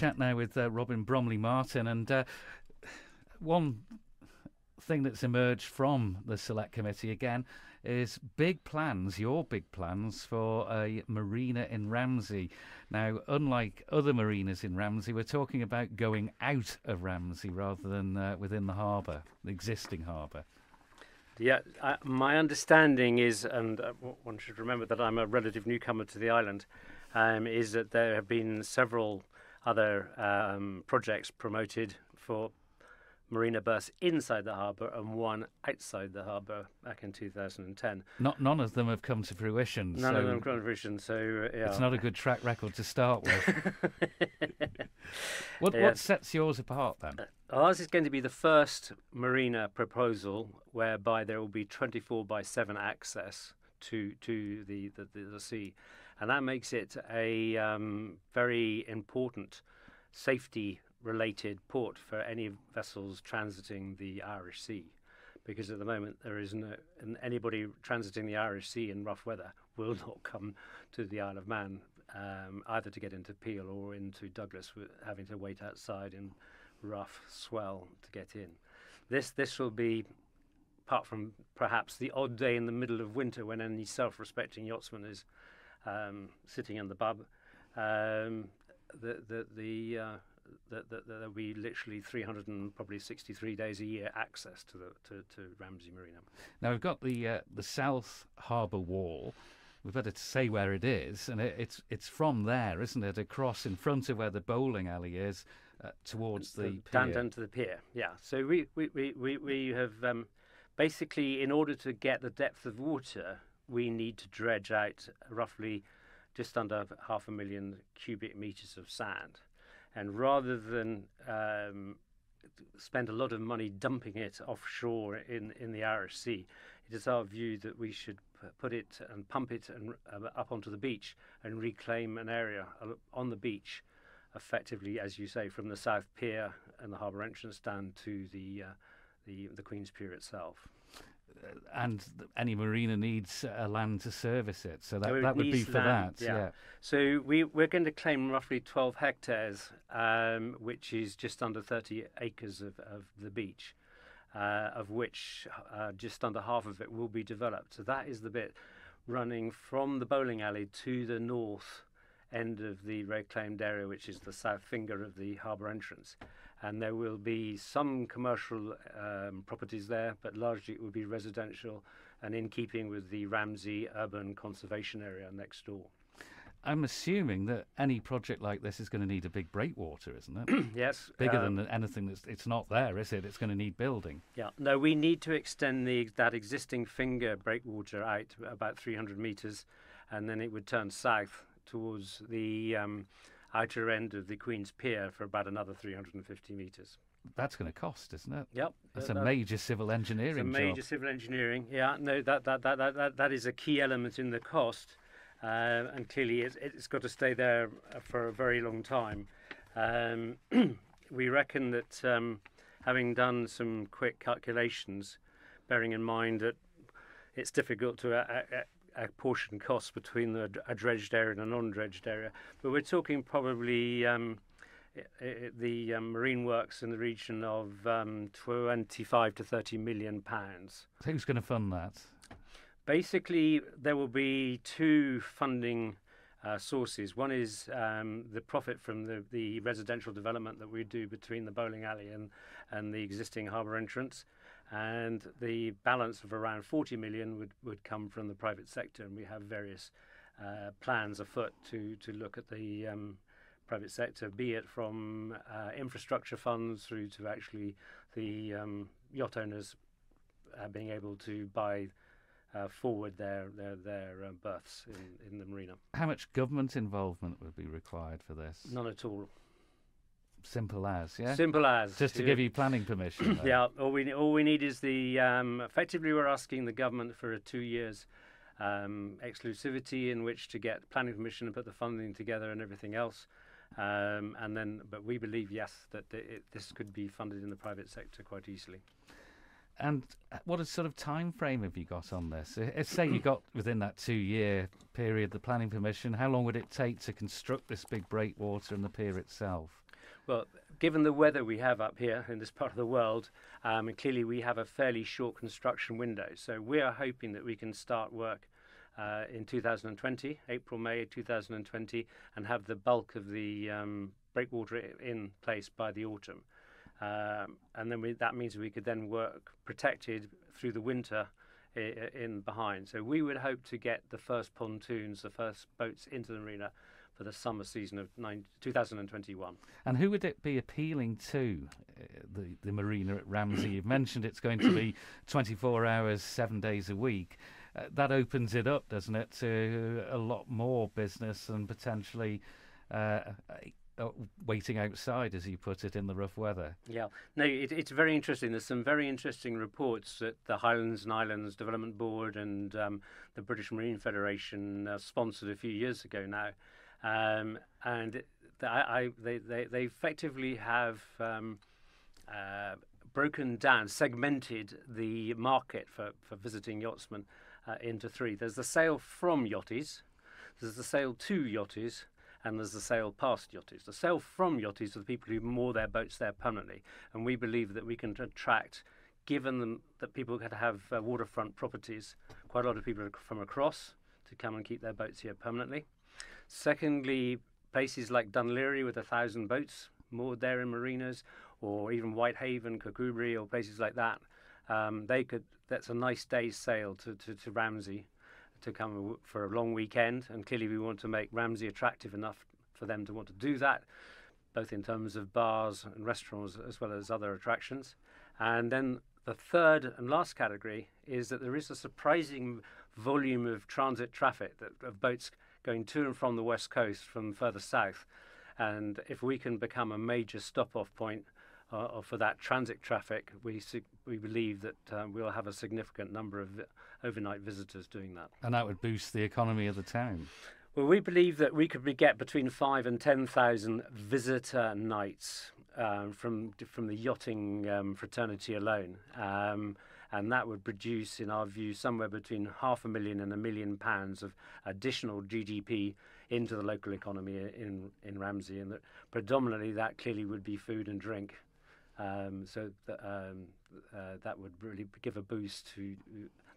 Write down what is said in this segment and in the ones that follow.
chat now with Robin Bromley-Martin, and one thing that's emerged from the Select Committee again is big plans, your big plans for a marina in Ramsey. Now, unlike other marinas in Ramsey, we're talking about going out of Ramsey rather than within the harbour, the existing harbour. Yeah, my understanding is, and one should remember that I'm a relative newcomer to the island, is that there have been several other projects promoted for marina berths inside the harbour and one outside the harbour back in 2010. None of them have come to fruition. None of them have come to fruition, so yeah. It's not a good track record to start with. What sets yours apart then? Ours is going to be the first marina proposal whereby there will be 24/7 access to the sea, and that makes it a very important safety-related port for any vessels transiting the Irish Sea, because at the moment there is no, and anybody transiting the Irish Sea in rough weather will not come to the Isle of Man, either to get into Peel or into Douglas, having to wait outside in rough swell to get in. This will be, apart from perhaps the odd day in the middle of winter when any self-respecting yachtsman is sitting in the bub, there'll be literally 363 days a year access to Ramsey Marina. Now we've got the South Harbour Wall. We've better say where it is, and it's from there, isn't it? Across in front of where the bowling alley is, towards the pier. Down to the pier. Yeah. So we have basically, in order to get the depth of water, we need to dredge out roughly just under 500,000 cubic meters of sand. And rather than spend a lot of money dumping it offshore in the Irish Sea, it is our view that we should put it and pump it and up onto the beach and reclaim an area on the beach, effectively, as you say, from the South Pier and the harbour entrance down to the Queen's Pier itself. And any marina needs land to service it, so that would be for land, that. Yeah. So we're going to claim roughly 12 hectares, which is just under 30 acres of the beach, of which just under half of it will be developed. So that is the bit running from the bowling alley to the north end of the reclaimed area, which is the south finger of the harbour entrance. And there will be some commercial properties there, but largely it will be residential and in keeping with the Ramsey urban conservation area next door. I'm assuming that any project like this is going to need a big breakwater, isn't it? Yes. Bigger than anything it's not there, is it? It's going to need building. Yeah. No, we need to extend that existing finger breakwater out about 300 metres, and then it would turn south towards the outer end of the Queen's Pier for about another 350 metres. That's going to cost, isn't it? Yep. That's a major civil engineering job. It's a major civil engineering. Yeah. No, that is a key element in the cost, and clearly it's got to stay there for a very long time. We reckon that, having done some quick calculations, bearing in mind that it's difficult to apportion costs between a dredged area and a non-dredged area, but we're talking probably the marine works in the region of 25 to 30 million pounds. Who's going to fund that? Basically, there will be two funding sources. One is the profit from the residential development that we do between the bowling alley and the existing harbour entrance. And the balance of around 40 million would come from the private sector, and we have various plans afoot to look at the private sector, be it from infrastructure funds through to actually the yacht owners being able to buy forward their berths in the marina. How much government involvement would be required for this? None at all. Simple as, yeah? Simple as. Just to give you planning permission. Yeah, all we need is the, effectively we're asking the government for a 2 years exclusivity in which to get planning permission and put the funding together and everything else. But we believe, yes, that this could be funded in the private sector quite easily. And what sort of time frame have you got on this? Say you got within that 2 year period the planning permission, how long would it take to construct this big breakwater and the pier itself? Well, given the weather we have up here in this part of the world, and clearly we have a fairly short construction window. So we are hoping that we can start work in 2020, April, May 2020, and have the bulk of the breakwater in place by the autumn. And then that means we could then work protected through the winter in behind. So we would hope to get the first pontoons, the first boats into the marina for the summer season of 2021. And who would it be appealing to, the marina at Ramsey? You've mentioned it's going to be 24 hours, 7 days a week. That opens it up, doesn't it, to a lot more business and potentially waiting outside, as you put it, in the rough weather. Yeah, no, it's very interesting. There's some very interesting reports that the Highlands and Islands Development Board and the British Marine Federation sponsored a few years ago now, and they effectively have broken down, segmented the market for visiting yachtsmen into three. There's the sale from yachties, there's the sale to yachties, and there's the sale past yachties. The sale from yachties are the people who moor their boats there permanently, and we believe that we can attract, given them that people can have waterfront properties, quite a lot of people from across to come and keep their boats here permanently. Secondly, places like Dunleary with 1,000 boats moored there in marinas, or even Whitehaven, Kirkcudbright, or places like that. That's a nice day's sail to Ramsey to come for a long weekend, and clearly we want to make Ramsey attractive enough for them to want to do that, both in terms of bars and restaurants as well as other attractions. And then the third and last category is that there is a surprising volume of transit traffic, of boats going to and from the west coast from further south, and if we can become a major stop-off point for that transit traffic, we believe that we'll have a significant number of overnight visitors doing that. And that would boost the economy of the town. Well, we believe that we could get between 5,000 and 10,000 visitor nights from the yachting fraternity alone. And that would produce, in our view, somewhere between £500,000 and £1 million of additional GDP into the local economy in Ramsey, and that predominantly that clearly would be food and drink. So that would really give a boost to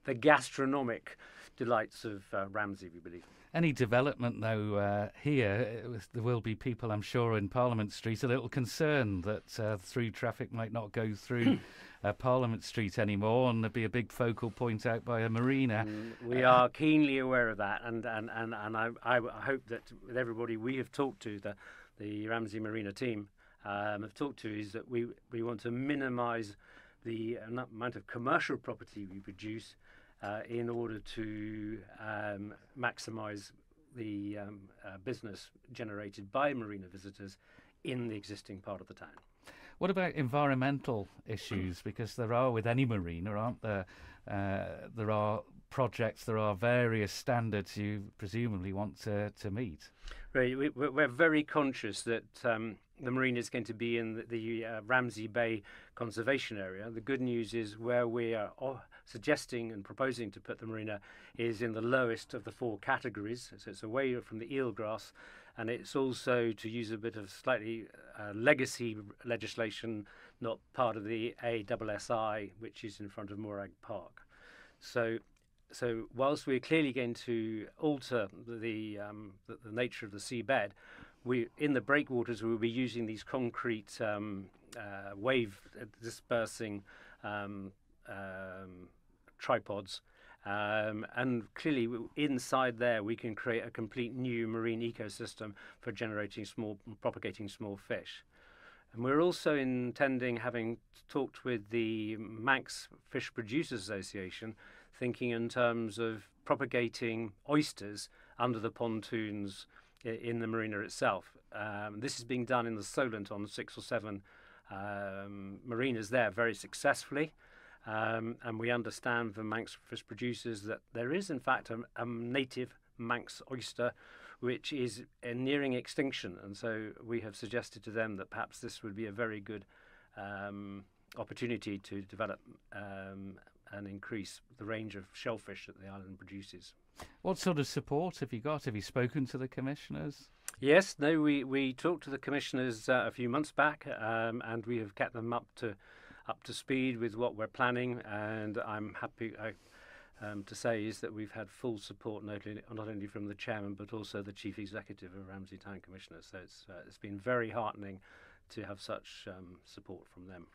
the gastronomic delights of Ramsey, we believe. Any development, though, here, there will be people, I'm sure, in Parliament Street a little concerned that through traffic might not go through Parliament Street anymore, and there'd be a big focal point out by a marina. We are keenly aware of that, and I hope that with everybody we have talked to, the Ramsey Marina team have talked to, is that we want to minimise the amount of commercial property we produce in order to maximise the business generated by marina visitors in the existing part of the town. What about environmental issues? Because there are with any marina, aren't there? There are projects, there are various standards you presumably want to meet. Right, we're very conscious that the marina is going to be in the Ramsey Bay conservation area. The good news is where we are suggesting and proposing to put the marina is in the lowest of the four categories. So it's away from the eelgrass, and it's also, to use a bit of slightly legacy legislation, not part of the ASSI, which is in front of Morag Park. So whilst we're clearly going to alter the nature of the seabed, in the breakwaters we will be using these concrete wave dispersing tripods, and clearly inside there we can create a complete new marine ecosystem for propagating small fish. And we're also intending, having talked with the Manx Fish Producers Association, thinking in terms of propagating oysters under the pontoons in the marina itself. This is being done in the Solent on 6 or 7 marinas there very successfully. And we understand from Manx Fish Producers that there is in fact a native Manx oyster which is nearing extinction, and so we have suggested to them that perhaps this would be a very good opportunity to develop and increase the range of shellfish that the island produces. What sort of support have you got? Have you spoken to the commissioners? Yes, no, we talked to the commissioners a few months back, and we have kept them up to speed with what we're planning. And I'm happy to say is that we've had full support not only from the chairman but also the chief executive of Ramsey Town Commissioners. So it's been very heartening to have such support from them.